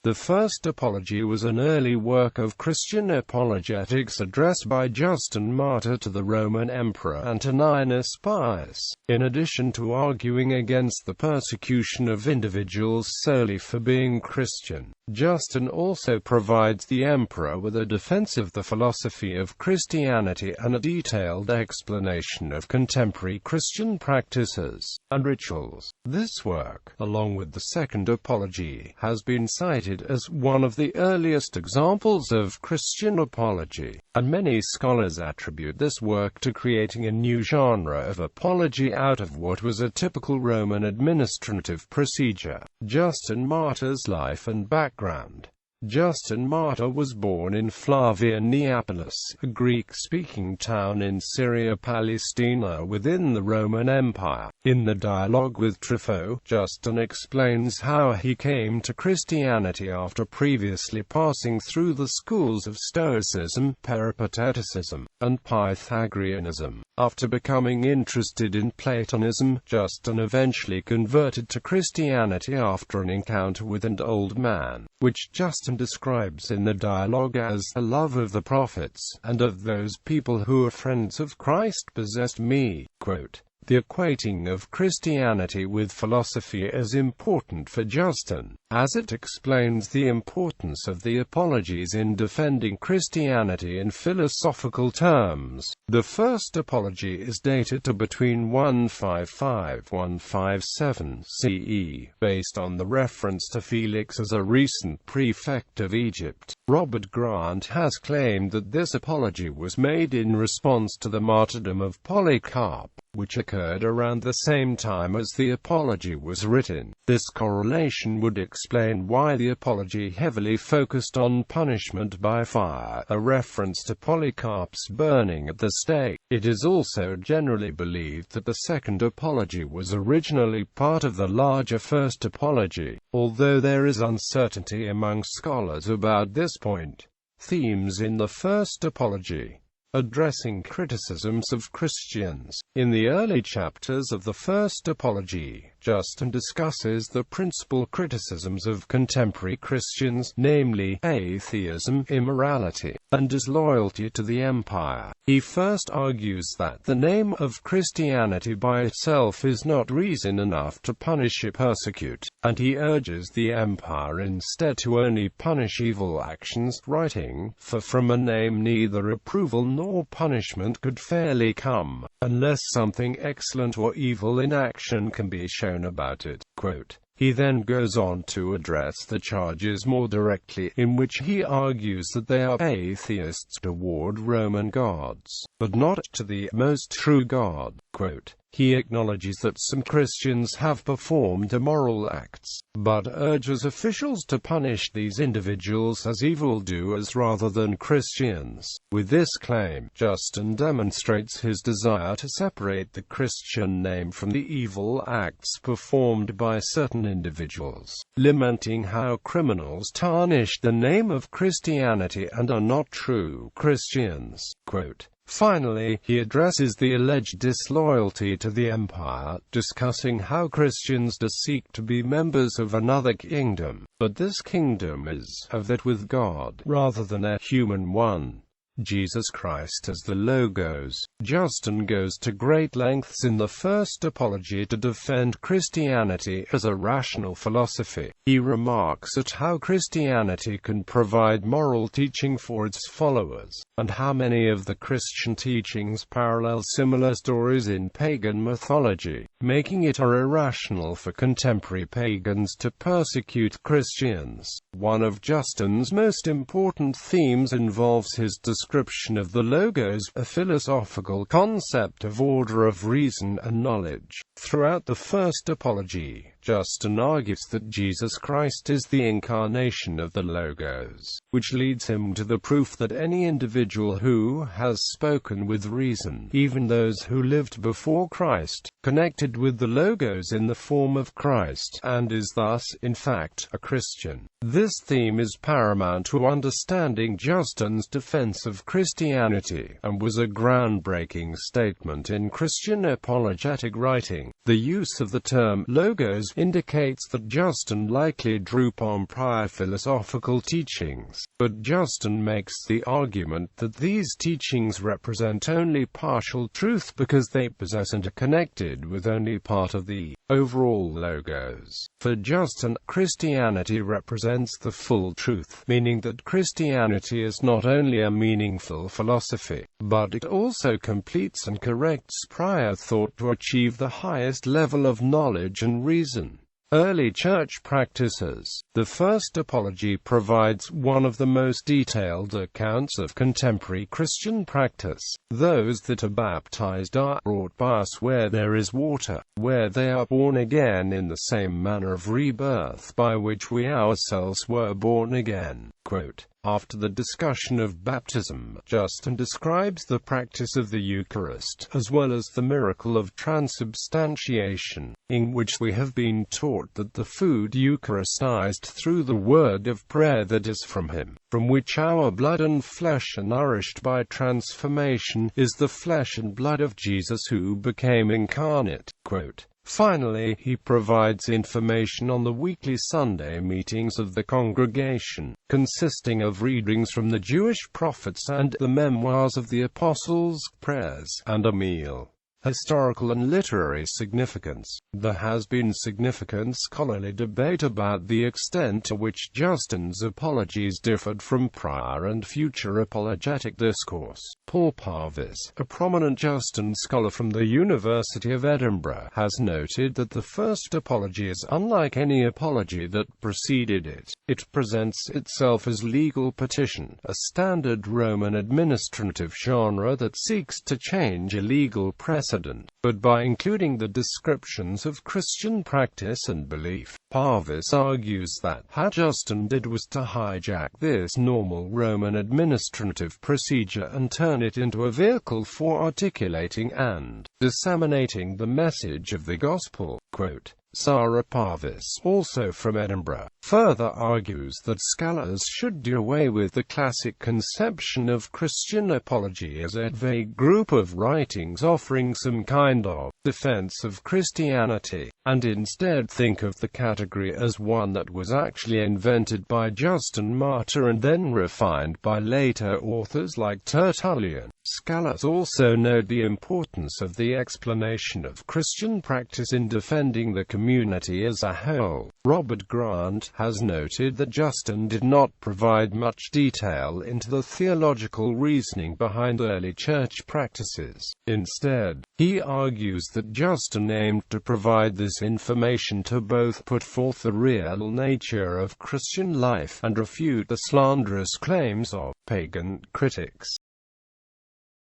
The first apology was an early work of Christian apologetics addressed by Justin Martyr to the Roman Emperor Antoninus Pius. In addition to arguing against the persecution of individuals solely for being Christian, Justin also provides the emperor with a defense of the philosophy of Christianity and a detailed explanation of contemporary Christian practices and rituals. This work, along with the second apology, has been cited as one of the earliest examples of Christian apology, and many scholars attribute this work to creating a new genre of apology out of what was a typical Roman administrative procedure. Justin Martyr's life and background. Justin Martyr was born in Flavia Neapolis, a Greek-speaking town in Syria Palestina within the Roman Empire. In the dialogue with Trypho, Justin explains how he came to Christianity after previously passing through the schools of Stoicism, Peripateticism, and Pythagoreanism. After becoming interested in Platonism, Justin eventually converted to Christianity after an encounter with an old man, which Justin describes in the dialogue as a love of the prophets, and of those people who are friends of Christ possessed me. Quote, the equating of Christianity with philosophy is important for Justin, as it explains the importance of the apologies in defending Christianity in philosophical terms. The first apology is dated to between 155–157 CE, based on the reference to Felix as a recent prefect of Egypt. Robert Grant has claimed that this apology was made in response to the martyrdom of Polycarp, which occurred around the same time as the apology was written. This correlation would explain why the apology heavily focused on punishment by fire, a reference to Polycarp's burning at the stake. It is also generally believed that the second apology was originally part of the larger first apology, although there is uncertainty among scholars about this point. Themes in the first apology. Addressing criticisms of Christians. In the early chapters of the first apology, Justin discusses the principal criticisms of contemporary Christians, namely, atheism, immorality, and disloyalty to the empire. He first argues that the name of Christianity by itself is not reason enough to punish or persecute, and he urges the empire instead to only punish evil actions, writing, "For from a name neither approval nor punishment could fairly come, unless something excellent or evil in action can be shown about it." Quote, he then goes on to address the charges more directly, in which he argues that they are atheists toward Roman gods, but not to the most true God. Quote, he acknowledges that some Christians have performed immoral acts, but urges officials to punish these individuals as evildoers rather than Christians. With this claim, Justin demonstrates his desire to separate the Christian name from the evil acts performed by certain individuals, lamenting how criminals tarnish the name of Christianity and are not true Christians. Quote, finally, he addresses the alleged disloyalty to the empire, discussing how Christians seek to be members of another kingdom, but this kingdom is of that with God, rather than a human one. Jesus Christ as the Logos. Justin goes to great lengths in the first apology to defend Christianity as a rational philosophy. He remarks at how Christianity can provide moral teaching for its followers, and how many of the Christian teachings parallel similar stories in pagan mythology, making it irrational for contemporary pagans to persecute Christians. One of Justin's most important themes involves his description of the Logos, a philosophical concept of order of reason and knowledge. Throughout the first apology, Justin argues that Jesus Christ is the incarnation of the Logos, which leads him to the proof that any individual who has spoken with reason, even those who lived before Christ, connected with the Logos in the form of Christ, and is thus, in fact, a Christian. This theme is paramount to understanding Justin's defense of Christianity, and was a groundbreaking statement in Christian apologetic writing. The use of the term Logos indicates that Justin likely drew upon prior philosophical teachings, but Justin makes the argument that these teachings represent only partial truth because they possess and are connected with only part of the overall logos. For Justin, Christianity represents the full truth, meaning that Christianity is not only a meaningful philosophy, but it also completes and corrects prior thought to achieve the highest level of knowledge and reason. Early church practices. The first apology provides one of the most detailed accounts of contemporary Christian practice. Those that are baptized are brought by us where there is water, where they are born again in the same manner of rebirth by which we ourselves were born again. Quote, after the discussion of baptism, Justin describes the practice of the Eucharist, as well as the miracle of transubstantiation, in which we have been taught that the food Eucharistized through the word of prayer that is from him, from which our blood and flesh are nourished by transformation, is the flesh and blood of Jesus who became incarnate. Quote, finally, he provides information on the weekly Sunday meetings of the congregation, consisting of readings from the Jewish prophets and the memoirs of the apostles, prayers, and a meal. Historical and literary significance. There has been significant scholarly debate about the extent to which Justin's apologies differed from prior and future apologetic discourse. Paul Parvis, a prominent Justin scholar from the University of Edinburgh, has noted that the first apology is unlike any apology that preceded it. It presents itself as legal petition, a standard Roman administrative genre that seeks to change a legal precedent, but by including the descriptions of Christian practice and belief. Parvis argues that what Justin did was to hijack this normal Roman administrative procedure and turn it into a vehicle for articulating and disseminating the message of the gospel. Quote, Sarah Parvis, also from Edinburgh, further argues that scholars should do away with the classic conception of Christian apology as a vague group of writings offering some kind of defense of Christianity, and instead think of the category as one that was actually invented by Justin Martyr and then refined by later authors like Tertullian. Scholars also note the importance of the explanation of Christian practice in defending the community as a whole. Robert Grant has noted that Justin did not provide much detail into the theological reasoning behind early church practices. Instead, he argues that Justin aimed to provide this information to both put forth the real nature of Christian life and refute the slanderous claims of pagan critics.